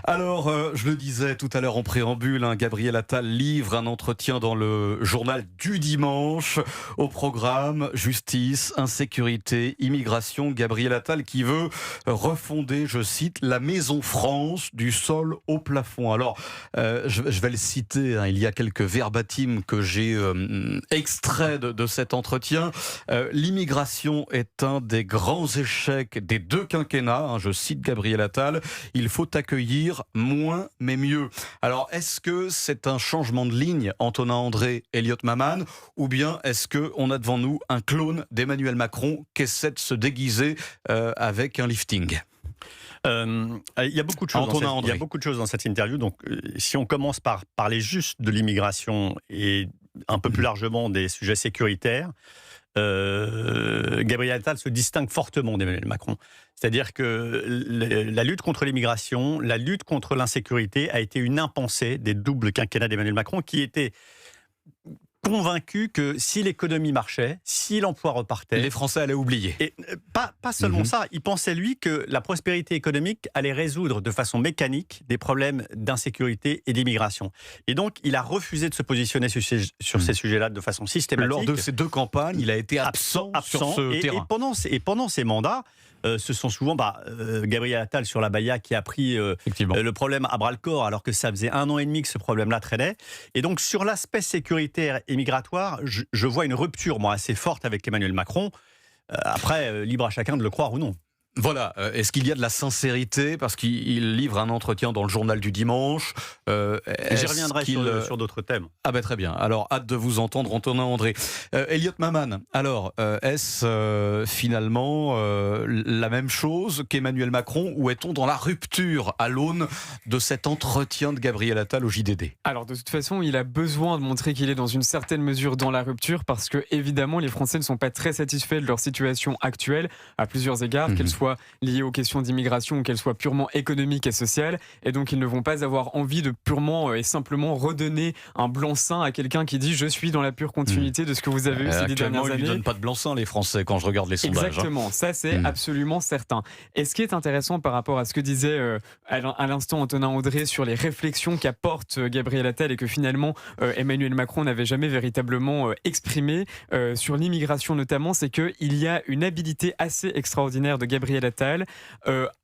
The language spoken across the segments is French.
Alors, je le disais tout à l'heure en préambule, Gabriel Attal livre un entretien dans le journal du dimanche. Au programme, justice, insécurité, immigration. Gabriel Attal qui veut refonder, je cite, la maison France du sol au plafond. Alors, je vais le citer, il y a quelques verbatims que j'ai extraits de cet entretien. L'immigration est un des grands échecs des deux quinquennats, je cite Gabriel Attal. Il faut accueillir moins mais mieux. Alors, est-ce que c'est un changement de ligne, Antonin André, Elliot Maman, ou bien est-ce qu'on a devant nous un clone d'Emmanuel Macron qui essaie de se déguiser avec un lifting? Il y a beaucoup de choses dans cette interview. Donc, si on commence par parler juste de l'immigration et un peu plus largement des sujets sécuritaires, Gabriel Attal se distingue fortement d'Emmanuel Macron. C'est-à-dire que la lutte contre l'immigration, la lutte contre l'insécurité a été une impensée des doubles quinquennats d'Emmanuel Macron, qui était convaincu que si l'économie marchait, si l'emploi repartait... Les Français allaient oublier. Et pas seulement ça, il pensait, lui, que la prospérité économique allait résoudre de façon mécanique des problèmes d'insécurité et d'immigration. Et donc, il a refusé de se positionner sur ces sujets-là de façon systématique. Lors de ces deux campagnes, il a été absent sur ce terrain. Et pendant ces mandats, ce sont souvent Gabriel Attal sur la Baïa qui a pris le problème à bras-le-corps, alors que ça faisait 1 an et demi que ce problème-là traînait. Et donc, sur l'aspect sécuritaire et migratoire, je vois une rupture, assez forte avec Emmanuel Macron. Après, libre à chacun de le croire ou non. Voilà, est-ce qu'il y a de la sincérité parce qu'il livre un entretien dans le journal du dimanche? J'y reviendrai sur d'autres thèmes. Ah ben très bien, alors hâte de vous entendre, Antonin André. Elliot Maman, alors est-ce finalement la même chose qu'Emmanuel Macron, ou est-on dans la rupture à l'aune de cet entretien de Gabriel Attal au JDD? Alors de toute façon, il a besoin de montrer qu'il est dans une certaine mesure dans la rupture, parce que évidemment les Français ne sont pas très satisfaits de leur situation actuelle à plusieurs égards, qu'elle soit liées aux questions d'immigration ou qu'elles soient purement économiques et sociales, et donc ils ne vont pas avoir envie de purement et simplement redonner un blanc-seing à quelqu'un qui dit je suis dans la pure continuité de ce que vous avez eu ces 10 dernières années. Ils ne donnent pas de blanc-seing, les Français, quand je regarde les sondages. Exactement, ça c'est absolument certain. Et ce qui est intéressant par rapport à ce que disait à l'instant Antonin André sur les réflexions qu'apporte Gabriel Attal et que finalement Emmanuel Macron n'avait jamais véritablement exprimé sur l'immigration notamment, c'est qu'il y a une habilité assez extraordinaire de Gabriel Attal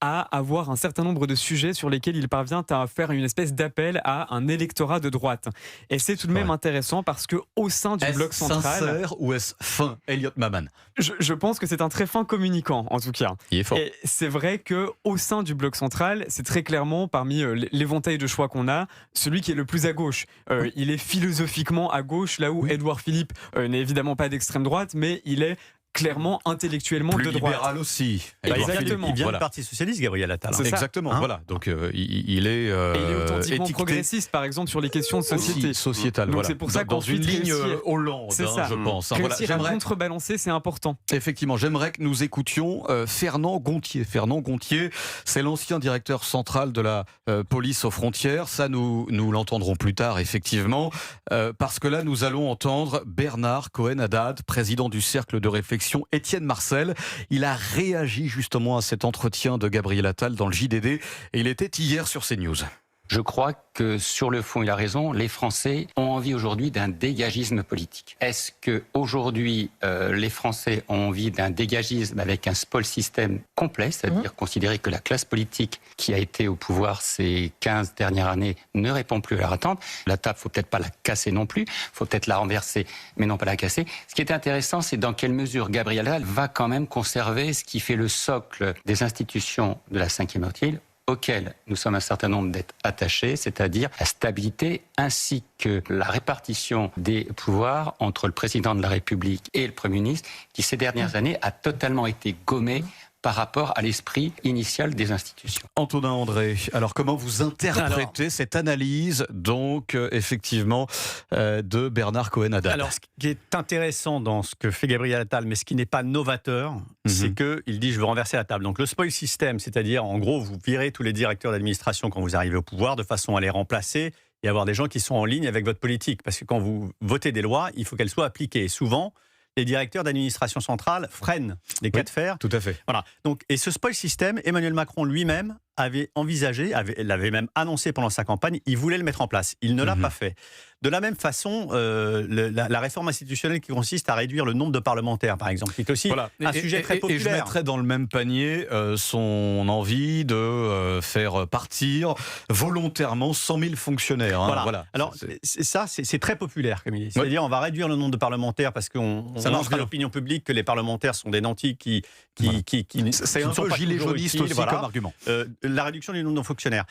à avoir un certain nombre de sujets sur lesquels il parvient à faire une espèce d'appel à un électorat de droite. Et c'est tout de même intéressant parce qu'au sein du bloc central... Est-ce sincère ou est-ce fin, Elliot Maman? Je pense que c'est un très fin communicant, en tout cas. Il est fort. Et c'est vrai qu'au sein du bloc central, c'est très clairement, parmi l'éventail de choix qu'on a, celui qui est le plus à gauche. Il est philosophiquement à gauche, là où Édouard Philippe n'est évidemment pas d'extrême droite, mais il est clairement intellectuellement plus de droite. Libéral aussi. Exactement. Il vient du Parti Socialiste, Gabriel Attal. Exactement, voilà. Donc il est il est authentiquement progressiste, par exemple, sur les questions de société. Sociétale, donc voilà. c'est pour ça dans une ligne Hollande, je pense. Réussir à contrebalancer, c'est important. Effectivement, j'aimerais que nous écoutions Fernand Gontier. Fernand Gontier, c'est l'ancien directeur central de la police aux frontières. Ça, nous l'entendrons plus tard, effectivement, parce que là, nous allons entendre Bernard Cohen-Haddad, président du Cercle de réflexion Étienne Marcel. Il a réagi justement à cet entretien de Gabriel Attal dans le JDD et il était hier sur CNews. Je crois que sur le fond, il a raison, les Français ont envie aujourd'hui d'un dégagisme politique. Est-ce qu'aujourd'hui, les Français ont envie d'un dégagisme avec un spoil system complet, c'est-à-dire considérer que la classe politique qui a été au pouvoir ces 15 dernières années ne répond plus à leur attente? La table, faut peut-être pas la casser non plus, faut peut-être la renverser, mais non pas la casser. Ce qui est intéressant, c'est dans quelle mesure Gabriel Attal va quand même conserver ce qui fait le socle des institutions de la Ve République, auquel nous sommes un certain nombre d'être attachés, c'est-à-dire la stabilité ainsi que la répartition des pouvoirs entre le président de la République et le Premier ministre, qui ces dernières années a totalement été gommé par rapport à l'esprit initial des institutions. Antonin André, alors comment vous interprétez cette analyse, donc effectivement, de Bernard Cohen-Haddad? Alors, ce qui est intéressant dans ce que fait Gabriel Attal, mais ce qui n'est pas novateur, c'est qu'il dit « je veux renverser la table ». Donc le spoil system, c'est-à-dire en gros, vous virez tous les directeurs d'administration quand vous arrivez au pouvoir, de façon à les remplacer et avoir des gens qui sont en ligne avec votre politique. Parce que quand vous votez des lois, il faut qu'elles soient appliquées. Et souvent, les directeurs d'administration centrale freinent les cas de fer. Tout à fait. Voilà. Donc, et ce spoil system, Emmanuel Macron lui-même avait envisagé, l'avait même annoncé pendant sa campagne, il voulait le mettre en place. Il ne l'a pas fait. De la même façon, la réforme institutionnelle qui consiste à réduire le nombre de parlementaires, par exemple, qui est aussi un sujet très populaire. Et je mettrais dans le même panier son envie de faire partir volontairement 100 000 fonctionnaires. Hein. Voilà. Alors, c'est très populaire comme idée. C'est-à-dire, on va réduire le nombre de parlementaires parce qu'on montre à l'opinion publique que les parlementaires sont des nantis qui c'est un peu gilet jauniste aussi comme argument. La réduction du nombre de fonctionnaires.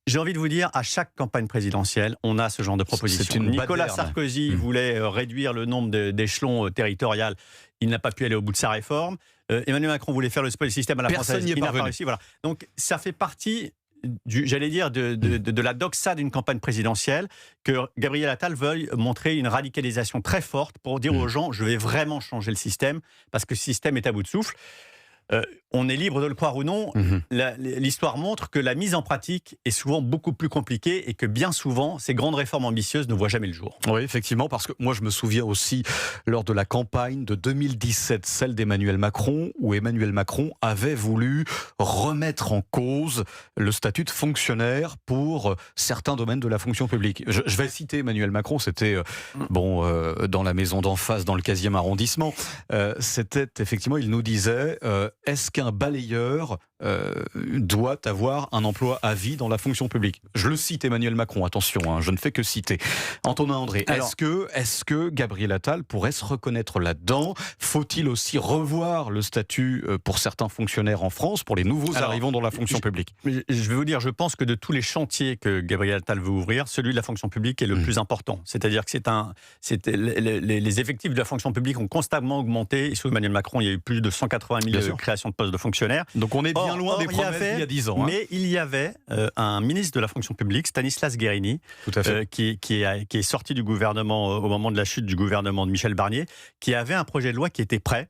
J'ai envie de vous dire, à chaque campagne présidentielle, on a ce genre de proposition. Nicolas Sarkozy voulait réduire le nombre d'échelons territoriaux. Il n'a pas pu aller au bout de sa réforme. Emmanuel Macron voulait faire le spoil system à la française. Il n'a pas réussi. Voilà. Donc, ça fait partie, de la doxa d'une campagne présidentielle, que Gabriel Attal veuille montrer une radicalisation très forte pour dire aux gens, je vais vraiment changer le système, parce que le système est à bout de souffle. On est libre de le croire ou non, l'histoire montre que la mise en pratique est souvent beaucoup plus compliquée et que bien souvent, ces grandes réformes ambitieuses ne voient jamais le jour. Oui, effectivement, parce que moi je me souviens aussi lors de la campagne de 2017, celle d'Emmanuel Macron, où Emmanuel Macron avait voulu remettre en cause le statut de fonctionnaire pour certains domaines de la fonction publique. Je vais citer Emmanuel Macron, c'était dans la maison d'en face, dans le 15e arrondissement. C'était effectivement, il nous disait... est-ce qu'un balayeur doit avoir un emploi à vie dans la fonction publique? Je le cite, Emmanuel Macron, attention, hein, je ne fais que citer. Antonin André, est-ce que Gabriel Attal pourrait se reconnaître là-dedans? Faut-il aussi revoir le statut pour certains fonctionnaires en France, pour les nouveaux arrivants dans la fonction publique? Je vais vous dire, je pense que de tous les chantiers que Gabriel Attal veut ouvrir, celui de la fonction publique est le plus important. C'est-à-dire que les effectifs de la fonction publique ont constamment augmenté. Et sous Emmanuel Macron, il y a eu plus de 180 000 créations de postes de fonctionnaires. Donc on est bien loin des promesses d'il y a 10 ans. Hein. Mais il y avait un ministre de la fonction publique, Stanislas Guerini, qui est sorti du gouvernement au moment de la chute du gouvernement de Michel Barnier, qui avait un projet de loi qui était prêt,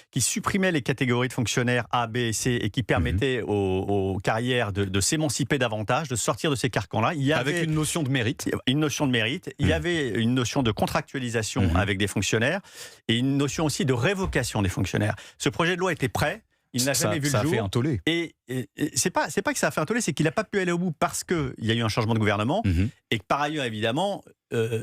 qui supprimait les catégories de fonctionnaires A, B et C et qui permettait aux carrières de s'émanciper davantage, de sortir de ces carcans-là. Avec une notion de mérite. Une notion de mérite. Il y avait une notion de contractualisation avec des fonctionnaires et une notion aussi de révocation des fonctionnaires. Ce projet de loi était prêt. Il n'a jamais vu le jour. Ça a fait un tollé. Et c'est pas que ça a fait un tollé, c'est qu'il n'a pas pu aller au bout parce qu'il y a eu un changement de gouvernement et que par ailleurs, évidemment,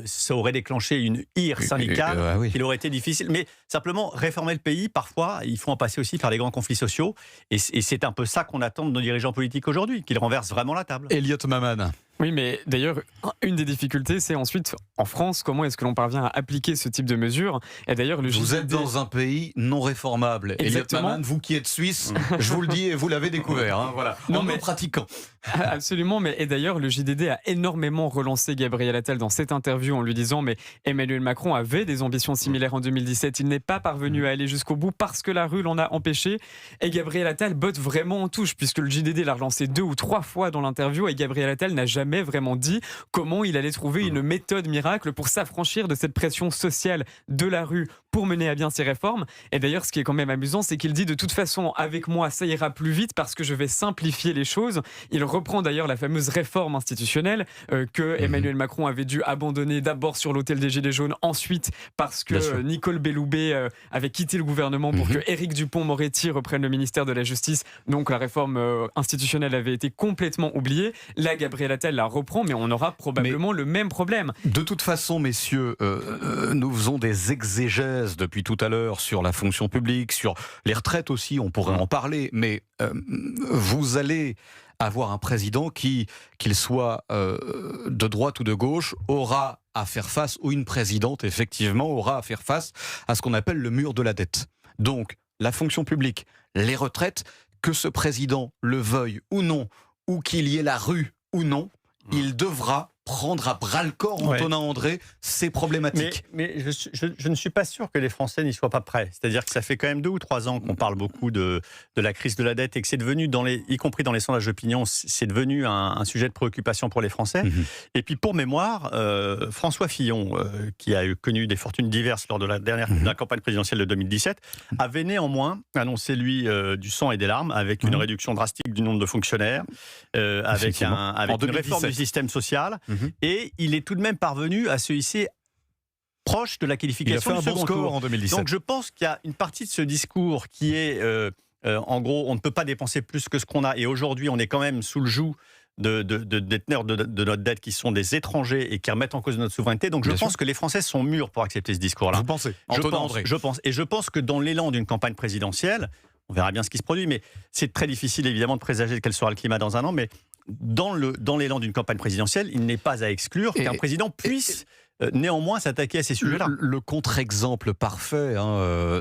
ça aurait déclenché une ire syndicale qu'il aurait été difficile. Mais simplement, réformer le pays, parfois, il faut en passer aussi par les grands conflits sociaux. Et c'est un peu ça qu'on attend de nos dirigeants politiques aujourd'hui, qu'ils renversent vraiment la table. Elliot Maman. Oui, mais d'ailleurs, une des difficultés, c'est ensuite, en France, comment est-ce que l'on parvient à appliquer ce type de mesures? Et d'ailleurs, vous êtes dans un pays non réformable. Elliot Maman, vous qui êtes suisse, je vous le dis et vous l'avez découvert. Hein, voilà. En pratiquant. Absolument, et d'ailleurs, le JDD a énormément relancé Gabriel Attal dans cette interview en lui disant mais Emmanuel Macron avait des ambitions similaires en 2017, il n'est pas parvenu à aller jusqu'au bout parce que la rue l'en a empêché. Et Gabriel Attal botte vraiment en touche puisque le JDD l'a relancé 2 ou 3 fois dans l'interview et Gabriel Attal n'a jamais vraiment dit comment il allait trouver une méthode miracle pour s'affranchir de cette pression sociale de la rue pour mener à bien ses réformes. Et d'ailleurs, ce qui est quand même amusant, c'est qu'il dit de toute façon, avec moi, ça ira plus vite parce que je vais simplifier les choses. Il reprend d'ailleurs la fameuse réforme institutionnelle que Emmanuel Macron avait dû abandonner d'abord sur l'autel des Gilets jaunes, ensuite parce que Nicole Belloubet avait quitté le gouvernement pour que Éric Dupond-Moretti reprenne le ministère de la Justice. Donc la réforme institutionnelle avait été complètement oubliée. Là, Gabriel Attal la reprend, mais on aura probablement le même problème. De toute façon, messieurs, nous faisons des exégèses depuis tout à l'heure sur la fonction publique, sur les retraites aussi, on pourrait en parler, mais vous allez avoir un président qui, qu'il soit de droite ou de gauche, aura à faire face, ou une présidente, effectivement, aura à faire face à ce qu'on appelle le mur de la dette. Donc, la fonction publique, les retraites, que ce président le veuille ou non, ou qu'il y ait la rue ou non, il devra prendre à bras-le-corps, Antonin André, ces problématiques. Mais je ne suis pas sûr que les Français n'y soient pas prêts. C'est-à-dire que ça fait quand même 2 ou 3 ans qu'on parle beaucoup de la crise de la dette et que c'est devenu, y compris dans les sondages d'opinion, c'est devenu un sujet de préoccupation pour les Français. Et puis pour mémoire, François Fillon, qui a connu des fortunes diverses lors de la campagne présidentielle de 2017, avait néanmoins annoncé, lui, du sang et des larmes, avec une réduction drastique du nombre de fonctionnaires, avec une réforme du système social. Et il est tout de même parvenu à se hisser proche de la qualification. Il a fait un bon score en 2017. Donc je pense qu'il y a une partie de ce discours qui est En gros, on ne peut pas dépenser plus que ce qu'on a. Et aujourd'hui, on est quand même sous le joug de déteneurs de notre dette qui sont des étrangers et qui remettent en cause notre souveraineté. Donc je pense que les Français sont mûrs pour accepter ce discours-là. Vous pensez? Je pense. Et je pense que dans l'élan d'une campagne présidentielle, on verra bien ce qui se produit, mais c'est très difficile évidemment de présager quel sera le climat dans un an, mais dans l'élan d'une campagne présidentielle, il n'est pas à exclure qu'un président puisse néanmoins s'attaquer à ces sujets-là. Le contre-exemple parfait,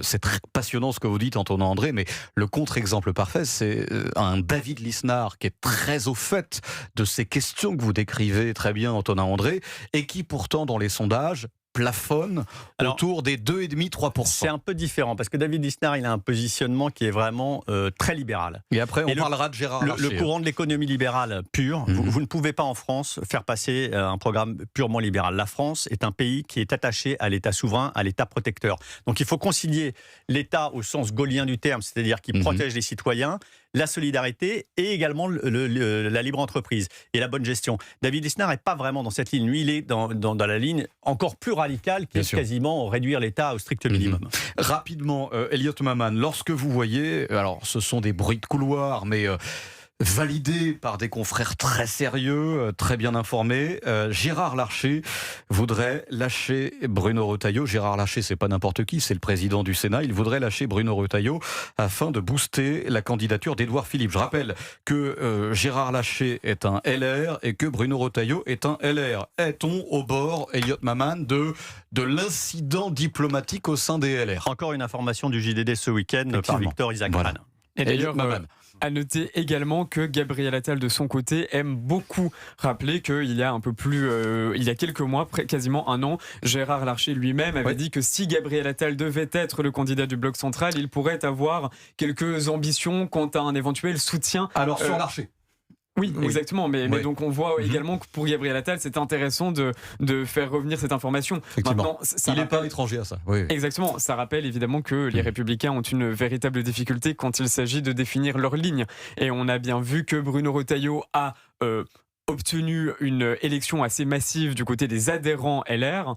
c'est très passionnant ce que vous dites, Antonin André, mais le contre-exemple parfait, c'est un David Lisnard qui est très au fait de ces questions que vous décrivez très bien, Antonin André, et qui pourtant dans les sondages plafonne autour des 2,5-3%. C'est un peu différent, parce que David Lisnard, il a un positionnement qui est vraiment très libéral. Et après, on parlera de Gérard Larcher. Le courant de l'économie libérale pure, vous ne pouvez pas en France faire passer un programme purement libéral. La France est un pays qui est attaché à l'État souverain, à l'État protecteur. Donc il faut concilier l'État au sens gaullien du terme, c'est-à-dire qui protège les citoyens, la solidarité et également la libre entreprise et la bonne gestion. David Lisnard n'est pas vraiment dans cette ligne. Lui, il est dans la ligne encore plus radicale qui est quasiment réduire l'État au strict minimum. Rapidement, Elliot Maman, lorsque vous voyez, alors ce sont des bruits de couloir, mais validé par des confrères très sérieux, très bien informés. Gérard Larcher voudrait lâcher Bruno Retailleau. Gérard Larcher, c'est pas n'importe qui, c'est le président du Sénat. Il voudrait lâcher Bruno Retailleau afin de booster la candidature d'Édouard Philippe. Je rappelle que Gérard Larcher est un LR et que Bruno Retailleau est un LR. Est-on au bord, Elliot Maman, de l'incident diplomatique au sein des LR? Encore une information du JDD ce week-end par Victor Isaac-Mann. Voilà. Et d'ailleurs, à noter également que Gabriel Attal, de son côté, aime beaucoup rappeler qu'il y a un peu plus, il y a quelques mois, quasiment un an, Gérard Larcher lui-même avait dit que si Gabriel Attal devait être le candidat du Bloc central, il pourrait avoir quelques ambitions quant à un éventuel soutien. Alors sur Larcher. Oui, exactement. Mais donc on voit également que pour Gabriel Attal, c'est intéressant de faire revenir cette information. Maintenant, il n'est pas étranger à ça. Oui. Exactement. Ça rappelle évidemment que les Républicains ont une véritable difficulté quand il s'agit de définir leur ligne. Et on a bien vu que Bruno Retailleau a obtenu une élection assez massive du côté des adhérents LR.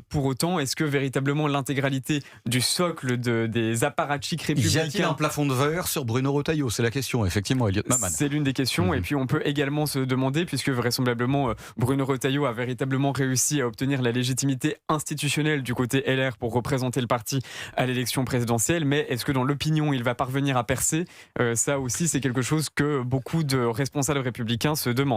Pour autant, est-ce que véritablement l'intégralité du socle des apparatchiks républicains... Y a-t-il un plafond de verre sur Bruno Retailleau? C'est la question, effectivement, Elliot Maman. C'est l'une des questions. Et puis on peut également se demander, puisque vraisemblablement Bruno Retailleau a véritablement réussi à obtenir la légitimité institutionnelle du côté LR pour représenter le parti à l'élection présidentielle, mais est-ce que dans l'opinion il va parvenir à percer? Ça aussi, c'est quelque chose que beaucoup de responsables républicains se demandent.